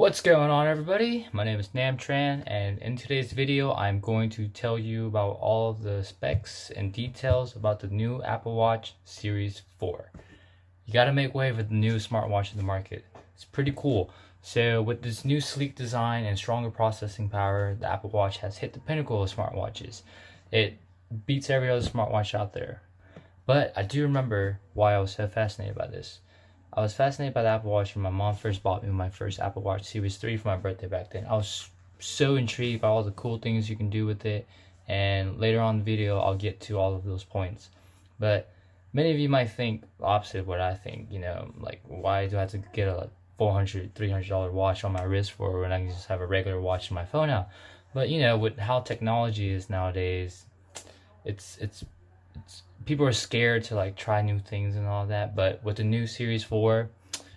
What's going on, everybody? My name is Namtran, and in today's video I'm going to tell you about all of the specs and details about the new Apple Watch Series 4. You gotta make way with the new smartwatch in the market. It's pretty cool. So with this new sleek design and stronger processing power, the Apple Watch has hit the pinnacle of smartwatches. It beats every other smartwatch out there. But I do remember why I was so fascinated by this. I was fascinated by the Apple Watch when my mom first bought me my first Apple Watch Series 3 for my birthday back then. I was so intrigued by all the cool things you can do with it, and later on in the video I'll get to all of those points. But many of you might think the opposite of what I think, like, why do I have to get a $400, $300 watch on my wrist for when I can just have a regular watch in my phone now? But with how technology is nowadays, it's people are scared to like try new things and all that, but with the new Series 4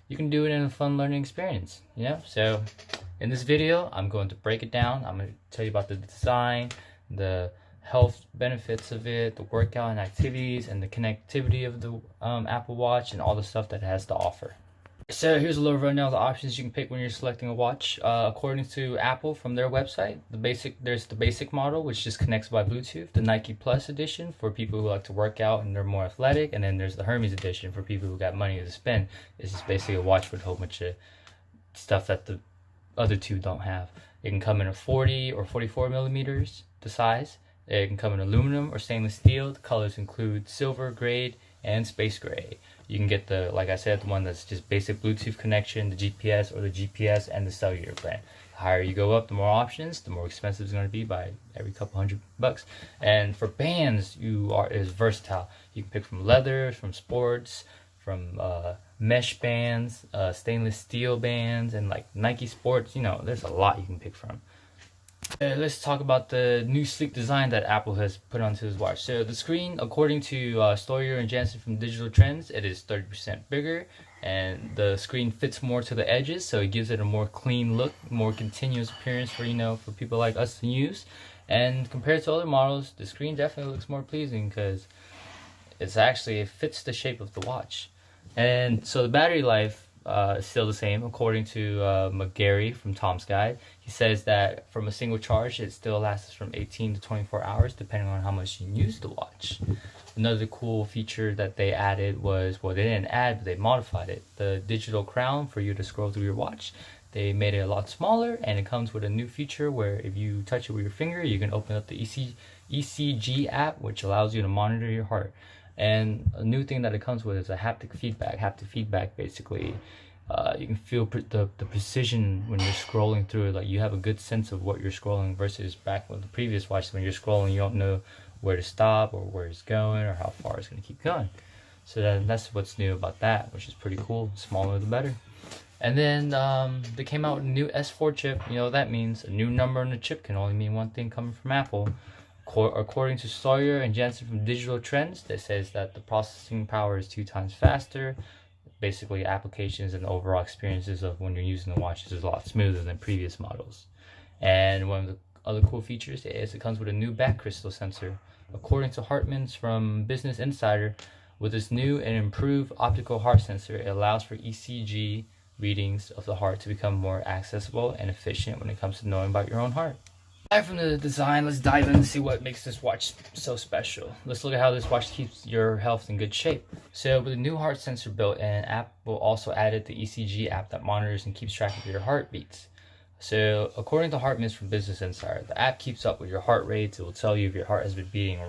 you can do it in a fun learning experience. So in this video I'm going to break it down. I'm going to tell you about the design, the health benefits of it, the workout and activities, and the connectivity of the Apple Watch, and all the stuff that it has to offer. So here's a little rundown of the options you can pick when you're selecting a watch. According to Apple, from their website, there's the basic model, which just connects by Bluetooth, the Nike Plus edition for people who like to work out and they're more athletic, and then there's the Hermes edition for people who got money to spend. It's just basically a watch with a whole bunch of stuff that the other two don't have. It can come in a 40 or 44 millimeters, the size. It can come in aluminum or stainless steel. The colors include silver, gray, and space gray. You can get the, like I said, the one that's just basic Bluetooth connection, the GPS, or the GPS and the cellular plan. The higher you go up, the more options, the more expensive it's going to be by every couple $100. And for bands, is versatile. You can pick from leather, from sports, from mesh bands, stainless steel bands, and like Nike Sports. There's a lot you can pick from. Let's talk about the new sleek design that Apple has put onto this watch. So the screen, according to Sawyer and Jansen from Digital Trends, it is 30% bigger, and the screen fits more to the edges, so it gives it a more clean look, more continuous appearance for people like us to use. And compared to other models, the screen definitely looks more pleasing because it fits the shape of the watch. And so the battery life is still the same, according to McGarry from Tom's Guide. He says that from a single charge, it still lasts from 18 to 24 hours, depending on how much you use the watch. Another cool feature that they added was, well, they didn't add, but they modified it. The digital crown for you to scroll through your watch. They made it a lot smaller, and it comes with a new feature where if you touch it with your finger, you can open up the ECG app, which allows you to monitor your heart. And a new thing that it comes with is a haptic feedback. Haptic feedback, basically, you can feel the precision when you're scrolling through it. Like, you have a good sense of what you're scrolling, versus back with the previous watch, when you're scrolling, you don't know where to stop or where it's going or how far it's going to keep going. So that's what's new about that, which is pretty cool. Smaller the better. And then they came out with a new S4 chip. You know what that means. A new number on the chip can only mean one thing coming from Apple. According to Sawyer and Jansen from Digital Trends, that says that the processing power is 2 times faster. Basically, applications and the overall experiences of when you're using the watch is a lot smoother than previous models. And one of the other cool features is it comes with a new back crystal sensor. According to Hartman's from Business Insider, with this new and improved optical heart sensor, it allows for ECG readings of the heart to become more accessible and efficient when it comes to knowing about your own heart. Aside from the design, let's dive in and see what makes this watch so special. Let's look at how this watch keeps your health in good shape. So with the new heart sensor built in, Apple also added the ECG app that monitors and keeps track of your heartbeats. So according to Hartman's from Business Insider, the app keeps up with your heart rates. It will tell you if your heart has been beating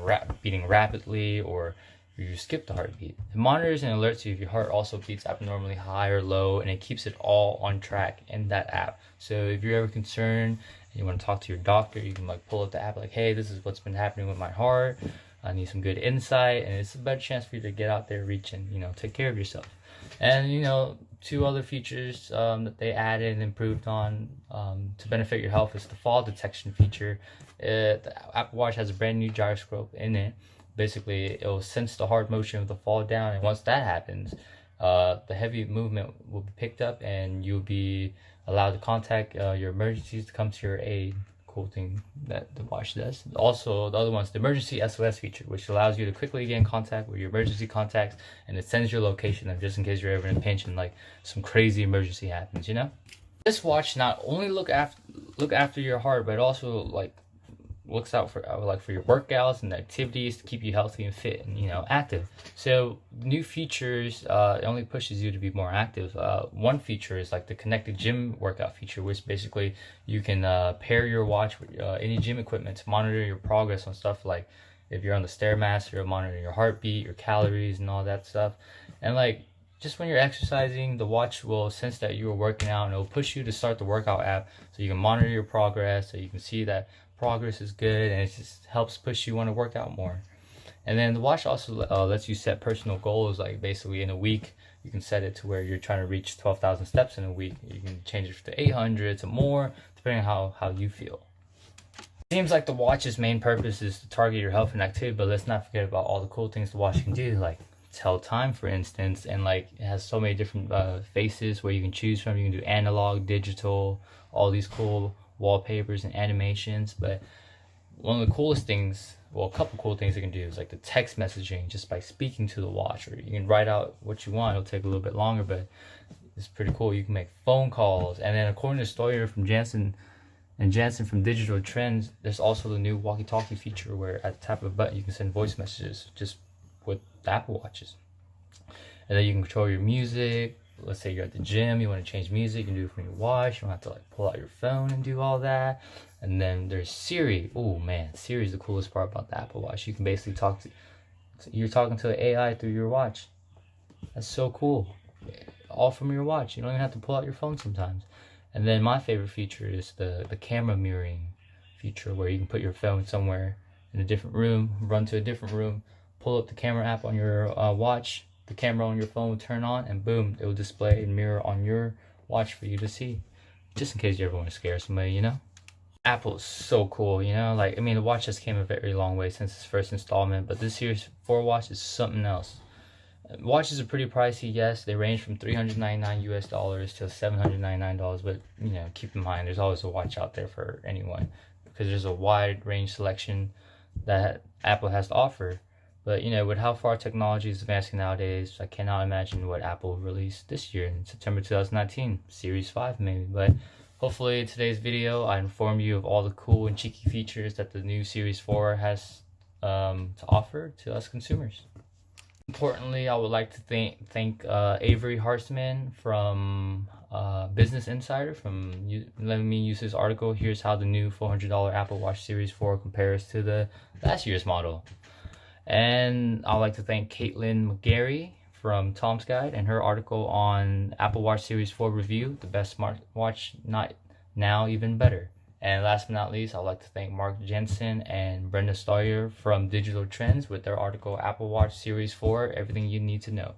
rapidly, or if you skipped a heartbeat. It monitors and alerts you if your heart also beats abnormally high or low, and it keeps it all on track in that app. So if you're ever concerned and you want to talk to your doctor, you can like pull up the app, like, hey, this is what's been happening with my heart. I need some good insight, and it's a better chance for you to get out there, reach, and take care of yourself. And 2 other features that they added and improved on to benefit your health is the fall detection feature. The Apple Watch has a brand new gyroscope in it. Basically, it will sense the hard motion of the fall down, and once that happens, the heavy movement will be picked up, and you'll be allowed to contact your emergencies to come to your aid. Cool thing that the watch does. Also, the other one's the emergency SOS feature, which allows you to quickly get in contact with your emergency contacts, and it sends your location just in case you're ever in a pinch and like some crazy emergency happens. This watch not only look after your heart, but also like looks out for like for your workouts and activities to keep you healthy and fit and active. So new features, it only pushes you to be more active. One feature is like the connected gym workout feature, which basically you can pair your watch with any gym equipment to monitor your progress on stuff like if you're on the stairmaster, you'll monitor your heartbeat, your calories, and all that stuff. And like just when you're exercising, the watch will sense that you are working out and it'll push you to start the workout app so you can monitor your progress, so you can see that progress is good, and it just helps push you want to work out more. And then the watch also lets you set personal goals, like basically in a week you can set it to where you're trying to reach 12,000 steps in a week. You can change it to 800 to more depending on how you feel. Seems like the watch's main purpose is to target your health and activity, but let's not forget about all the cool things the watch can do, like tell time, for instance. And like it has so many different faces where you can choose from. You can do analog, digital, all these cool wallpapers and animations. But one of the coolest things, well, a couple cool things it can do is like the text messaging just by speaking to the watch, or you can write out what you want. It'll take a little bit longer, but it's pretty cool. You can make phone calls. And then according to Stoyer from Jansen from Digital Trends, there's also the new walkie-talkie feature where at the tap of a button you can send voice messages just with the Apple Watches. And then you can control your music. Let's say you're at the gym, you want to change music, you can do it from your watch. You don't have to like pull out your phone and do all that. And then there's Siri. Oh man, Siri is the coolest part about the Apple Watch. You can basically you're talking to an AI through your watch. That's so cool. All from your watch. You don't even have to pull out your phone sometimes. And then my favorite feature is the camera mirroring feature, where you can put your phone somewhere in a different room, run to a different room, pull up the camera app on your watch, the camera on your phone will turn on, and boom, it will display and mirror on your watch for you to see. Just in case you ever want to scare somebody, Apple is so cool, Like, I mean, the watch just came a very long way since its first installment, but this Series 4 watch is something else. Watches are pretty pricey, yes. They range from $399 US to $799, but keep in mind there's always a watch out there for anyone because there's a wide range selection that Apple has to offer. But with how far technology is advancing nowadays, I cannot imagine what Apple will release this year in September 2019, Series 5 maybe. But hopefully in today's video I inform you of all the cool and cheeky features that the new Series 4 has to offer to us consumers. Importantly, I would like to thank Avery Hartzman from Business Insider from letting me use his article. Here's how the new $400 Apple Watch Series 4 compares to the last year's model. And I'd like to thank Caitlin McGarry from Tom's Guide and her article on Apple Watch Series 4 review, the best smartwatch, not now, even better. And last but not least, I'd like to thank Mark Jensen and Brenda Stoyer from Digital Trends with their article Apple Watch Series 4, Everything You Need to Know.